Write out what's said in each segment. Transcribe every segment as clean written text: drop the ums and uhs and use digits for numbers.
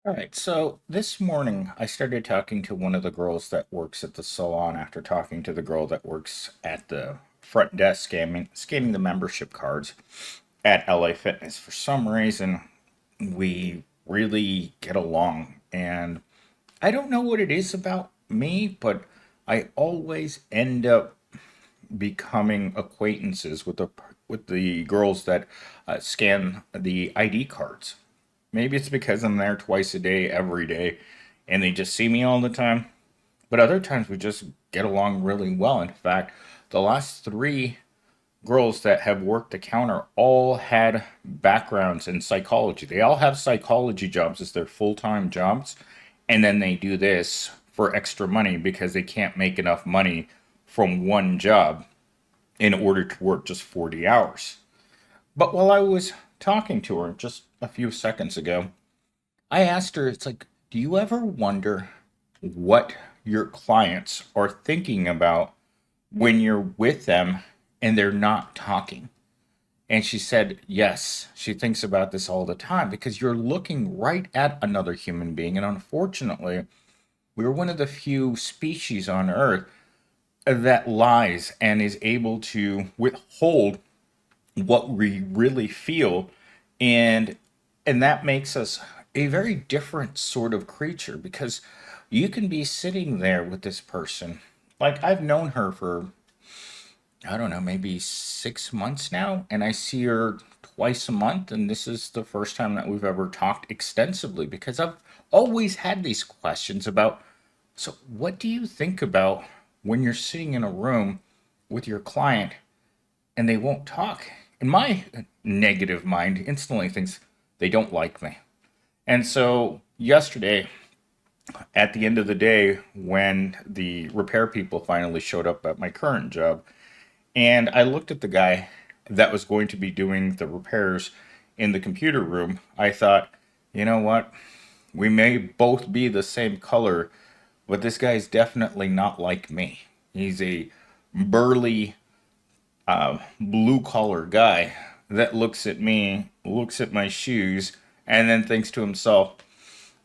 All right, so this morning I started talking to one of the girls that works at the salon after talking to the girl that works at the front desk scanning the membership cards at LA Fitness. For some reason, we really get along, and I don't know what it is about me, but I always end up becoming acquaintances with the girls that scan the ID cards. Maybe it's because I'm there twice a day, every day, and they just see me all the time. But other times we just get along really well. In fact, the last three girls that have worked the counter all had backgrounds in psychology. They all have psychology jobs as their full time jobs. And then they do this for extra money because they can't make enough money from one job in order to work just 40 hours. But while I was talking to her just a few seconds ago, I asked her, it's like, do you ever wonder what your clients are thinking about when you're with them and they're not talking? And she said, yes, she thinks about this all the time because you're looking right at another human being. And unfortunately, we're one of the few species on Earth that lies and is able to withhold what we really feel, and that makes us a very different sort of creature because you can be sitting there with this person, like I've known her for, I don't know, maybe 6 months now, and I see her twice a month, and this is the first time that we've ever talked extensively because I've always had these questions about, so what do you think about when you're sitting in a room with your client and they won't talk? And my negative mind instantly thinks they don't like me. And so yesterday, at the end of the day, when the repair people finally showed up at my current job, and I looked at the guy that was going to be doing the repairs in the computer room, I thought, you know what? We may both be the same color, but this guy's definitely not like me. He's a burly blue collar guy that looks at me, looks at my shoes, and then thinks to himself,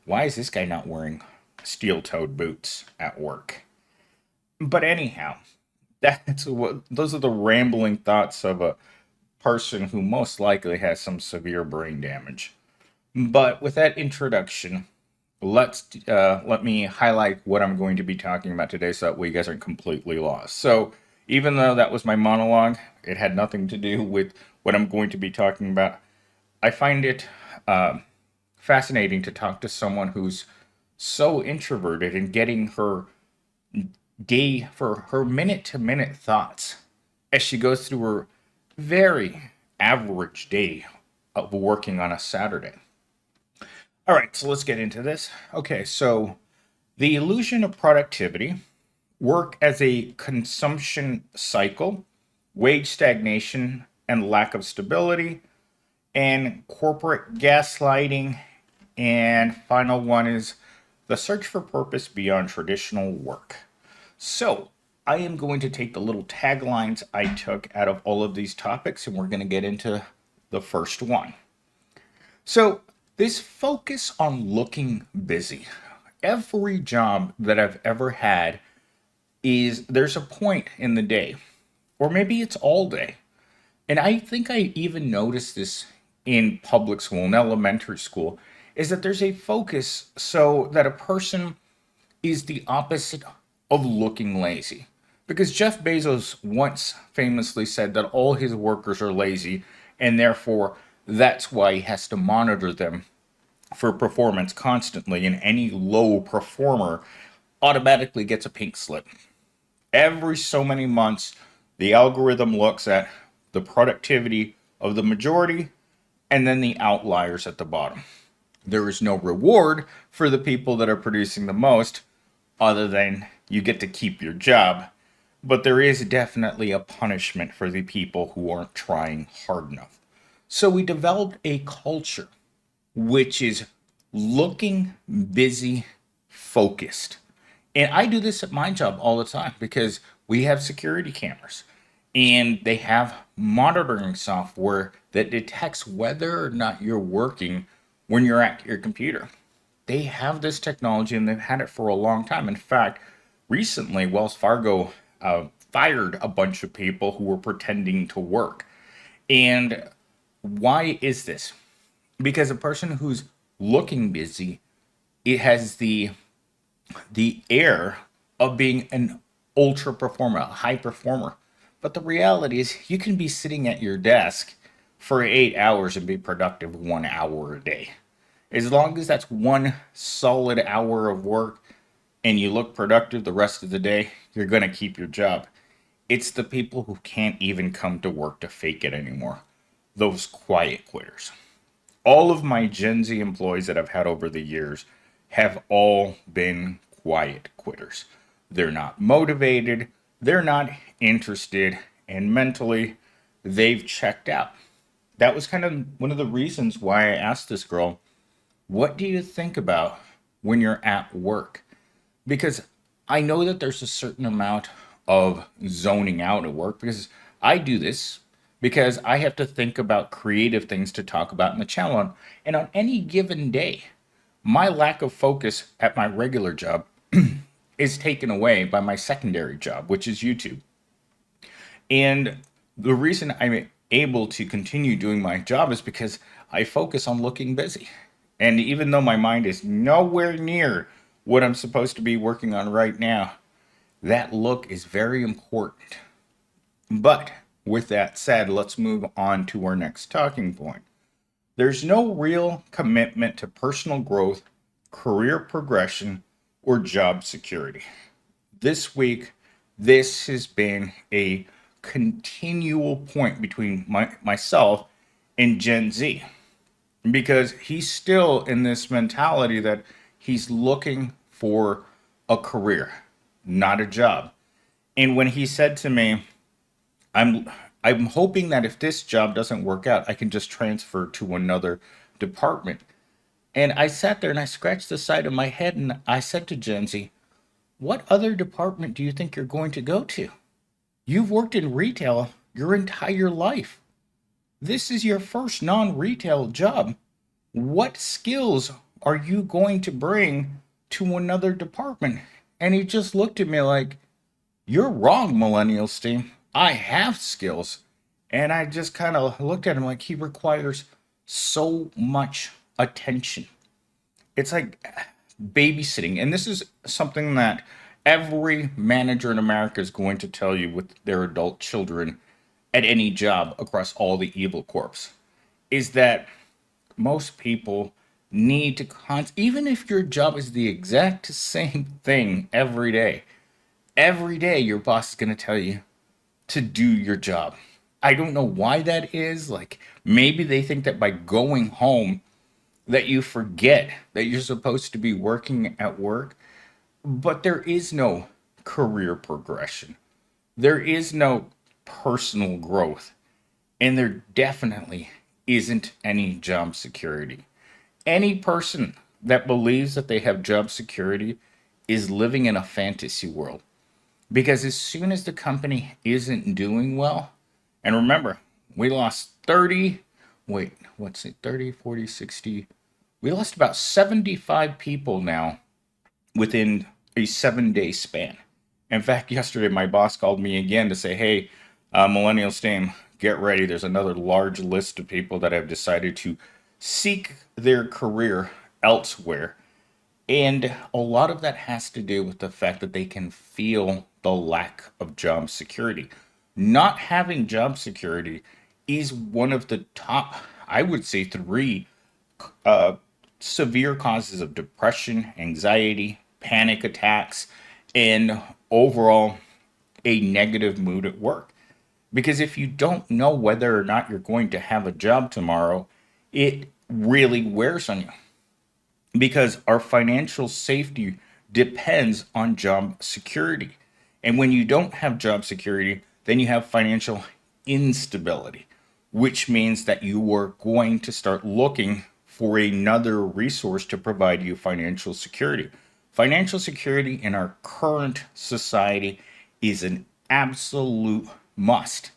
why is this guy not wearing steel toed boots at work? But anyhow, those are the rambling thoughts of a person who most likely has some severe brain damage. But with that introduction, let me highlight what I'm going to be talking about today so that way you guys aren't completely lost. So, even though that was my monologue, it had nothing to do with what I'm going to be talking about. I find it fascinating to talk to someone who's so introverted and getting her day for her minute to minute thoughts as she goes through her very average day of working on a Saturday. All right, so let's get into this. Okay, so the illusion of productivity, work as a consumption cycle, wage stagnation and lack of stability, and corporate gaslighting. And final one is the search for purpose beyond traditional work. So, I am going to take the little taglines I took out of all of these topics and we're going to get into the first one. So, this focus on looking busy. Every job that I've ever had is there's a point in the day, or maybe it's all day. And I think I even noticed this in public school, in elementary school, is that there's a focus so that a person is the opposite of looking lazy. Because Jeff Bezos once famously said that all his workers are lazy, and therefore that's why he has to monitor them for performance constantly, and any low performer automatically gets a pink slip. Every so many months, the algorithm looks at the productivity of the majority and then the outliers at the bottom. There is no reward for the people that are producing the most, other than you get to keep your job. But there is definitely a punishment for the people who aren't trying hard enough. So we developed a culture which is looking busy, focused. And I do this at my job all the time because we have security cameras and they have monitoring software that detects whether or not you're working when you're at your computer. they have this technology and they've had it for a long time. In fact, recently, Wells Fargo fired a bunch of people who were pretending to work. And why is this? Because a person who's looking busy, it has the air of being an ultra performer, a high performer. But the reality is, you can be sitting at your desk for 8 hours and be productive 1 hour a day. As long as that's one solid hour of work and you look productive the rest of the day, you're going to keep your job. It's the people who can't even come to work to fake it anymore. Those quiet quitters. All of my Gen Z employees that I've had over the years have all been quiet quitters. They're not motivated, they're not interested, and mentally, they've checked out. That was kind of one of the reasons why I asked this girl, what do you think about when you're at work? Because I know that there's a certain amount of zoning out at work because I do this because I have to think about creative things to talk about in the channel. And on any given day, my lack of focus at my regular job is taken away by my secondary job, which is YouTube. And the reason I'm able to continue doing my job is because I focus on looking busy. And even though my mind is nowhere near what I'm supposed to be working on right now, that look is very important. But with that said, let's move on to our next talking point. There's no real commitment to personal growth, career progression, or job security. This week, this has been a continual point between myself and Gen Z because he's still in this mentality that he's looking for a career, not a job. And when he said to me, I'm I'm hoping that if this job doesn't work out, I can just transfer to another department. And I sat there and I scratched the side of my head and I said to Gen Z, what other department do you think you're going to go to? You've worked in retail your entire life. This is your first non retail job. What skills are you going to bring to another department? And he just looked at me like, you're wrong, millennial Steve. I have skills. And I just kind of looked at him like he requires so much attention. It's like babysitting. And this is something that every manager in America is going to tell you with their adult children at any job across all the evil corps is that most people need to even if your job is the exact same thing every day your boss is going to tell you to do your job. I don't know why that is. Like maybe they think that by going home that you forget that you're supposed to be working at work, but there is no career progression. There is no personal growth, and there definitely isn't any job security. Any person that believes that they have job security is living in a fantasy world. Because as soon as the company isn't doing well, and remember, we lost 30, wait, what's it, 30, 40, 60, we lost about 75 people now within a 7 day span. In fact, yesterday my boss called me again to say, hey, Millennial Steam, get ready. There's another large list of people that have decided to seek their career elsewhere. And a lot of that has to do with the fact that they can feel the lack of job security. Not having job security is one of the top, I would say, three severe causes of depression, anxiety, panic attacks, and overall a negative mood at work. Because if you don't know whether or not you're going to have a job tomorrow, it really wears on you. Because our financial safety depends on job security. And when you don't have job security, then you have financial instability, which means that you are going to start looking for another resource to provide you financial security. Financial security in our current society is an absolute must,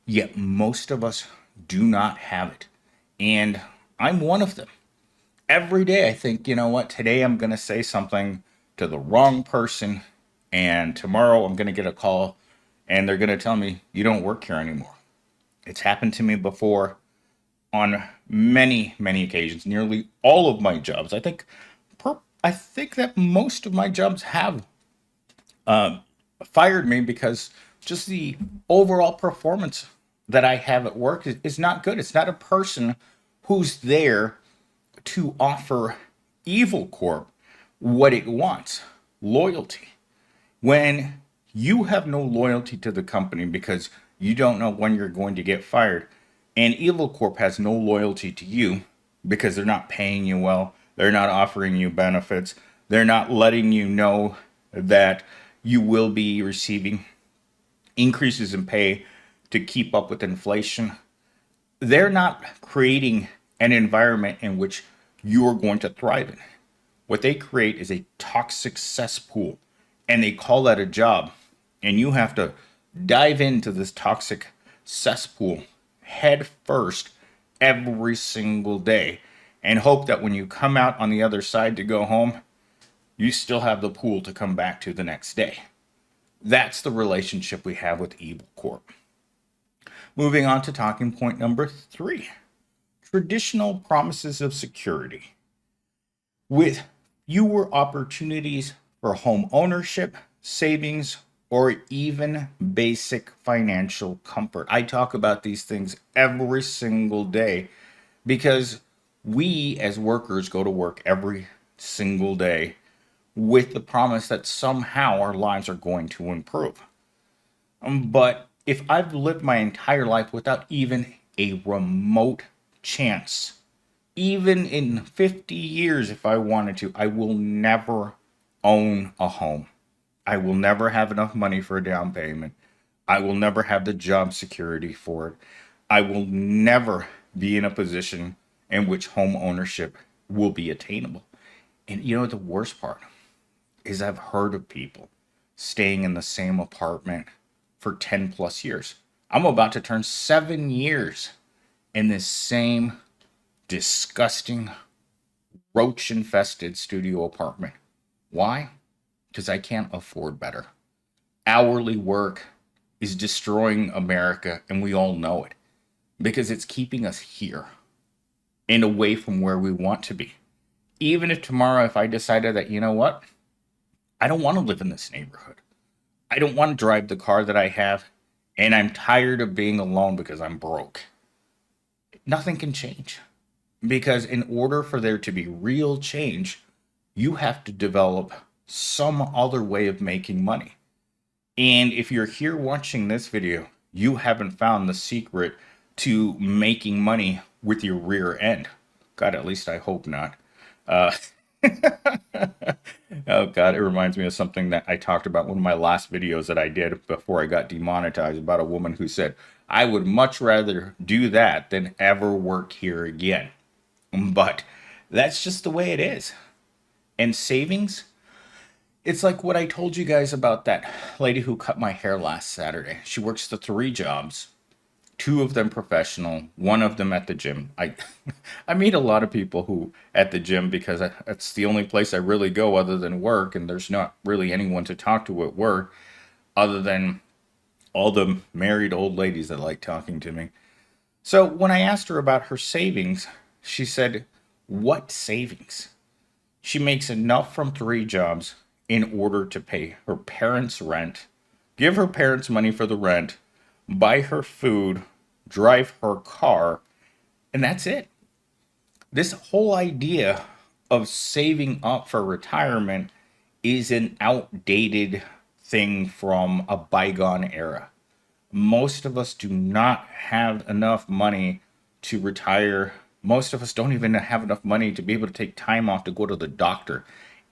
yet most of us do not have it. And I'm one of them. every day I think, you know what, today I'm going to say something to the wrong person, and tomorrow I'm going to get a call and they're going to tell me, you don't work here anymore. It's happened to me before on many, many occasions, nearly all of my jobs. I think that most of my jobs have fired me because just the overall performance that I have at work is not good. It's not a person who's there to offer Evil Corp what it wants, loyalty. When you have no loyalty to the company because you don't know when you're going to get fired, and Evil Corp has no loyalty to you because they're not paying you well, they're not offering you benefits, they're not letting you know that you will be receiving increases in pay to keep up with inflation. They're not creating an environment in which you are going to thrive in. What they create is a toxic cesspool, and they call that a job. And you have to dive into this toxic cesspool head first every single day and hope that when you come out on the other side to go home, you still have the pool to come back to the next day. That's the relationship we have with Evil Corp. Moving on to talking point number 3, traditional promises of security. With fewer opportunities for home ownership, savings, or even basic financial comfort. I talk about these things every single day because we as workers go to work every single day with the promise that somehow our lives are going to improve. But if I've lived my entire life without even a remote chance, even in 50 years, if I wanted to, I will never own a home. I will never have enough money for a down payment. I will never have the job security for it. I will never be in a position in which home ownership will be attainable. And you know the worst part is I've heard of people staying in the same apartment for 10 plus years. I'm about to turn 7 years in this same disgusting, roach infested studio apartment. Why? Because I can't afford better. Hourly work is destroying America, and we all know it because it's keeping us here and away from where we want to be. Even if tomorrow, if I decided that, you know what, I don't want to live in this neighborhood, I don't want to drive the car that I have, and I'm tired of being alone because I'm broke, nothing can change. Because in order for there to be real change, you have to develop some other way of making money. And if you're here watching this video, you haven't found the secret to making money with your rear end. God, at least I hope not. Uh, oh God, it reminds me of something that I talked about in one of my last videos that I did before I got demonetized, about a woman who said, I would much rather do that than ever work here again. But that's just the way it is. And savings, it's like what I told you guys about that lady who cut my hair last Saturday. She works the 3 jobs, 2 of them professional, 1 of them at the gym. I meet a lot of people who at the gym because that's the only place I really go other than work, and there's not really anyone to talk to at work other than all the married old ladies that like talking to me. So when I asked her about her savings, she said, what savings? She makes enough from 3 jobs in order to pay her parents' rent, give her parents money for the rent, buy her food, drive her car, and that's it. This whole idea of saving up for retirement is an outdated thing from a bygone era. Most of us do not have enough money to retire. Most of us don't even have enough money to be able to take time off to go to the doctor,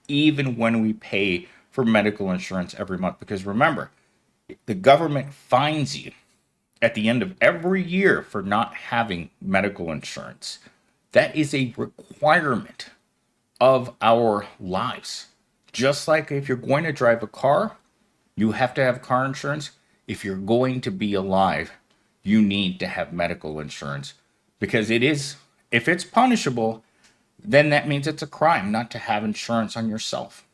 even when we pay for medical insurance every month. Because remember, the government fines you at the end of every year for not having medical insurance. That is a requirement of our lives. Just like if you're going to drive a car, you have to have car insurance. If you're going to be alive, you need to have medical insurance because it is, if it's punishable, then that means it's a crime not to have insurance on yourself.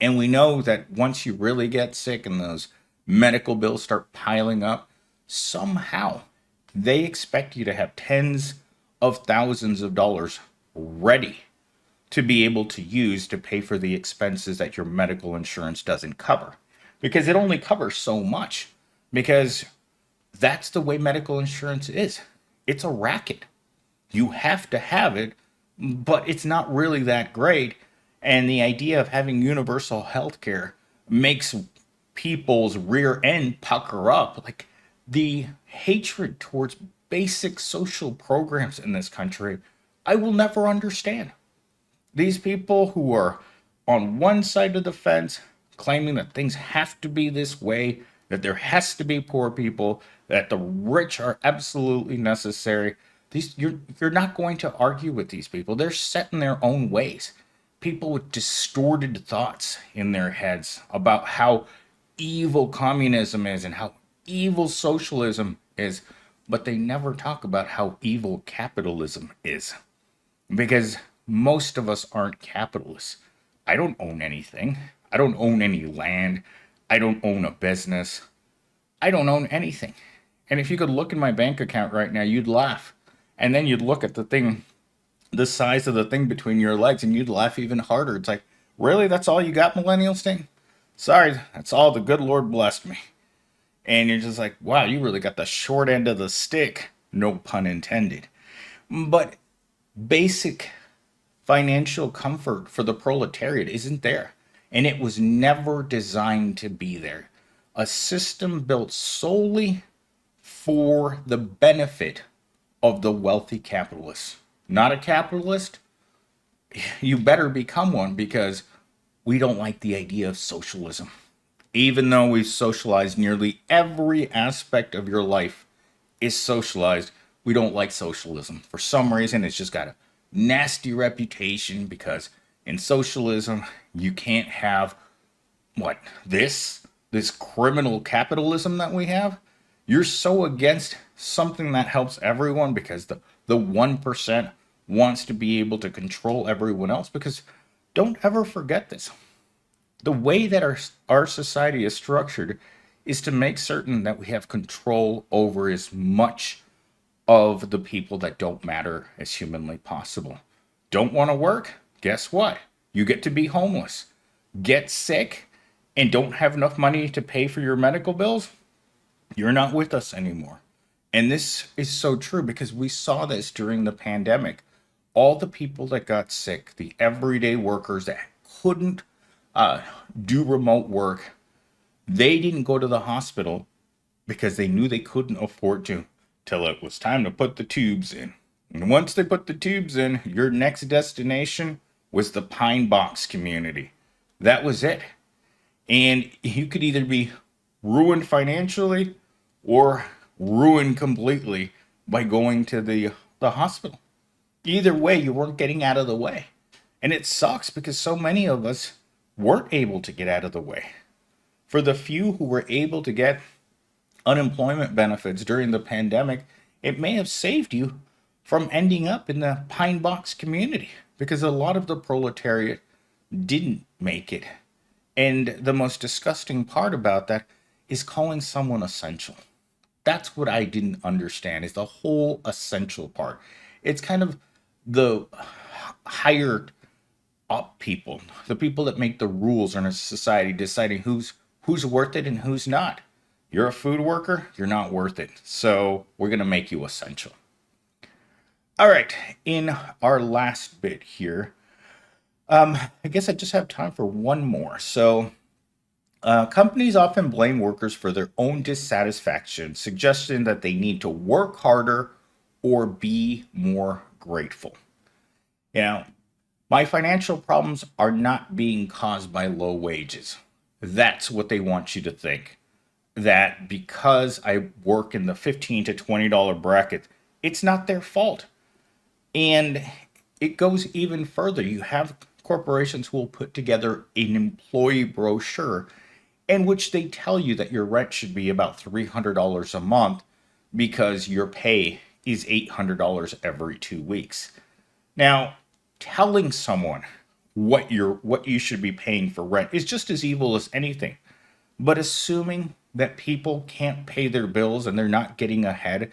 And we know that once you really get sick and those medical bills start piling up, somehow they expect you to have tens of thousands of dollars ready to be able to use to pay for the expenses that your medical insurance doesn't cover. Because it only covers so much. Because that's the way medical insurance is. It's a racket. You have to have it, but it's not really that great. And the idea of having universal health care makes people's rear end pucker up. Like the hatred towards basic social programs in this country, I will never understand. These people who are on one side of the fence claiming that things have to be this way, that there has to be poor people, that the rich are absolutely necessary. You're not going to argue with these people. They're set in their own ways. People with distorted thoughts in their heads about how evil communism is and how evil socialism is, but they never talk about how evil capitalism is. Because most of us aren't capitalists. I don't own anything. I don't own any land. I don't own a business. I don't own anything. And if you could look in my bank account right now, you'd laugh. And then you'd look at the thing, the size of the thing between your legs, and you'd laugh even harder. It's like, really? That's all you got, millennials thing? Sorry, that's all the good Lord blessed me. And you're just like, wow, you really got the short end of the stick. No pun intended. But basic financial comfort for the proletariat isn't there. And it was never designed to be there. A system built solely for the benefit of the wealthy capitalists. Not a capitalist, you better become one because we don't like the idea of socialism. Even though we've socialized nearly every aspect of your life is socialized, we don't like socialism. For some reason, it's just got a nasty reputation because in socialism, you can't have what this criminal capitalism that we have. You're so against something that helps everyone because the 1% wants to be able to control everyone else. Because don't ever forget this. The way that our society is structured is to make certain that we have control over as much of the people that don't matter as humanly possible. Don't want to work? Guess what? You get to be homeless. Get sick and don't have enough money to pay for your medical bills? You're not with us anymore. And this is so true because we saw this during the pandemic. All the people that got sick, the everyday workers that couldn't do remote work, they didn't go to the hospital because they knew they couldn't afford to till it was time to put the tubes in. And once they put the tubes in, your next destination was the Pine Box community. That was it. And you could either be ruined financially or ruined completely by going to the hospital. Either way, you weren't getting out of the way. And it sucks because so many of us weren't able to get out of the way. For the few who were able to get unemployment benefits during the pandemic, it may have saved you from ending up in the Pine Box community because a lot of the proletariat didn't make it. And the most disgusting part about that is calling someone essential. That's what I didn't understand is the whole essential part. It's kind of the higher up people, the people that make the rules in a society, deciding who's worth it and who's not. You're a food worker, you're not worth it. So we're going to make you essential. All right, in our last bit here, I guess I just have time for one more. So companies often blame workers for their own dissatisfaction, suggesting that they need to work harder or be more grateful. You know, my financial problems are not being caused by low wages. That's what they want you to think. That because I work in the $15 to $20 bracket, it's not their fault. And it goes even further. You have corporations who will put together an employee brochure in which they tell you that your rent should be about $300 a month because your pay is $800 every 2 weeks. Now, telling someone what you should be paying for rent is just as evil as anything. But assuming that people can't pay their bills and they're not getting ahead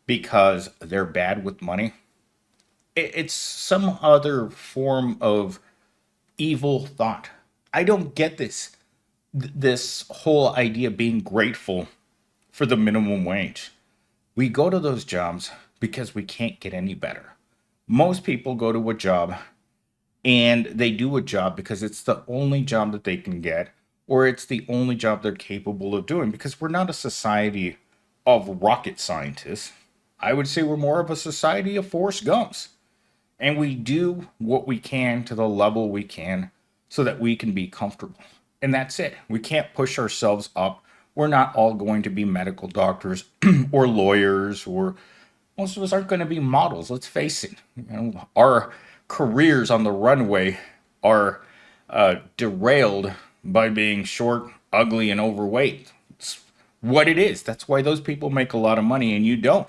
because they're bad with money, it's some other form of evil thought. I don't get this whole idea of being grateful for the minimum wage. We go to those jobs because we can't get any better. Most people go to a job and they do a job because it's the only job that they can get, or it's the only job they're capable of doing, because we're not a society of rocket scientists. I would say we're more of a society of Forrest Gumps. And we do what we can to the level we can so that we can be comfortable. And that's it. We can't push ourselves up. We're not all going to be medical doctors or lawyers, or most of us aren't going to be models. Let's face it. Our careers on the runway are derailed by being short, ugly, and overweight. It's what it is. That's why those people make a lot of money and you don't.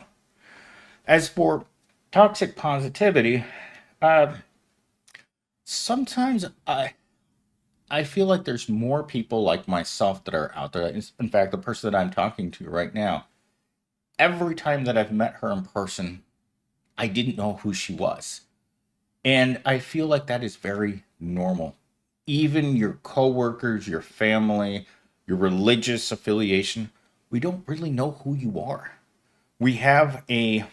As for toxic positivity, uh, sometimes I feel like there's more people like myself that are out there. In fact, the person that I'm talking to right now, every time that I've met her in person, I didn't know who she was. And I feel like that is very normal. Even your coworkers, your family, your religious affiliation, we don't really know who you are. We have a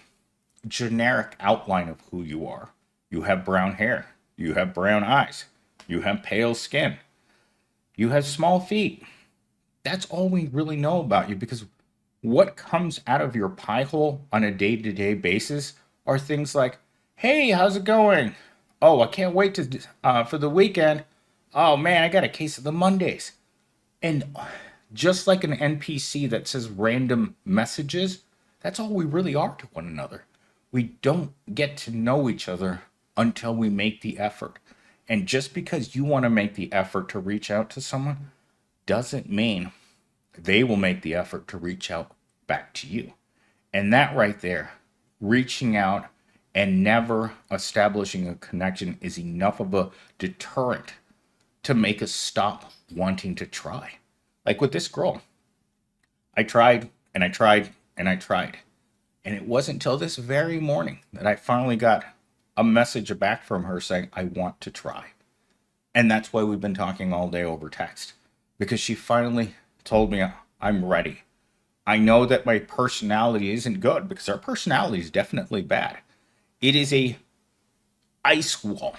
generic outline of who you are. You have brown hair. You have brown eyes. You have pale skin. You have small feet. That's all we really know about you, because what comes out of your pie hole on a day to day basis are things like, hey, how's it going? Oh, I can't wait for the weekend. Oh man, I got a case of the Mondays. And just like an NPC that says random messages, that's all we really are to one another. We don't get to know each other until we make the effort. And just because you want to make the effort to reach out to someone doesn't mean they will make the effort to reach out back to you. And that right there, reaching out and never establishing a connection, is enough of a deterrent to make us stop wanting to try. Like with this girl, I tried and I tried and I tried. And it wasn't until this very morning that I finally got a message back from her saying, I want to try. And that's why we've been talking all day over text. Because she finally told me, I'm ready. I know that my personality isn't good, because our personality is definitely bad. It is a ice wall.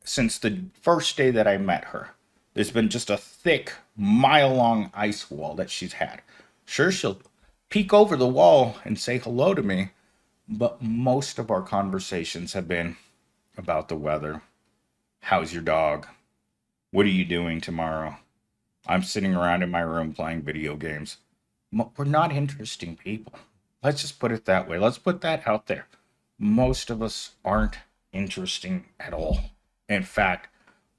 Since the first day that I met her, there's been just a thick, mile-long ice wall that she's had. Sure, she'll peek over the wall and say hello to me, but most of our conversations have been about the weather. How's your dog? What are you doing tomorrow? I'm sitting around in my room playing video games. We're not interesting people. Let's just put it that way. Let's put that out there. Most of us aren't interesting at all. In fact,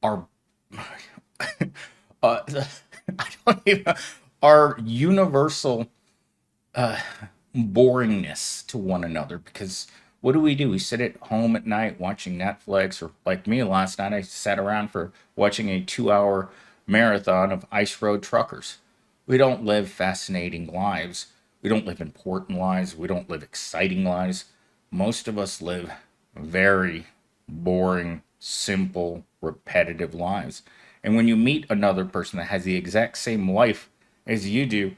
our I don't even, our universal boringness to one another, because what do? We sit at home at night watching Netflix, or like me last night, I sat around for watching a 2 hour marathon of Ice Road Truckers. We don't live fascinating lives. We don't live important lives. We don't live exciting lives. Most of us live very boring, simple, repetitive lives. And when you meet another person that has the exact same life as you do,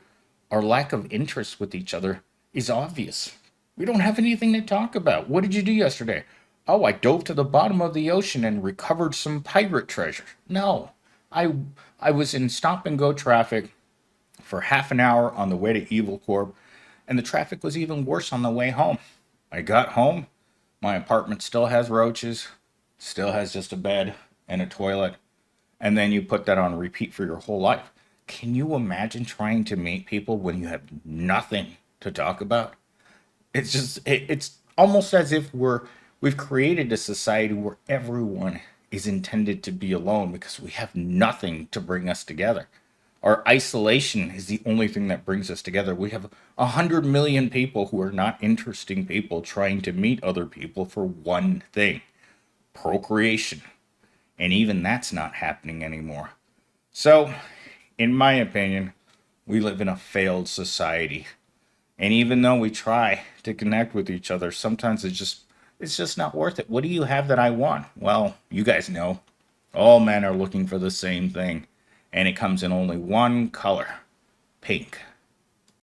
our lack of interest with each other is obvious. We don't have anything to talk about. What did you do yesterday? Oh, I dove to the bottom of the ocean and recovered some pirate treasure. No, I I was in stop and go traffic for half an hour on the way to Evil Corp, and the traffic was even worse on the way home. I got home, my apartment still has roaches, still has just a bed and a toilet, and then you put that on repeat for your whole life. Can you imagine trying to meet people when you have nothing to talk about? It's almost as if we've created a society where everyone is intended to be alone because we have nothing to bring us together. Our isolation is the only thing that brings us together. We have 100 million people who are not interesting people trying to meet other people for one thing. procreation. And even that's not happening anymore. So, in my opinion, we live in a failed society. And even though we try to connect with each other, sometimes it's just not worth it. What do you have that I want? Well, you guys know. All men are looking for the same thing, and it comes in only one color, pink.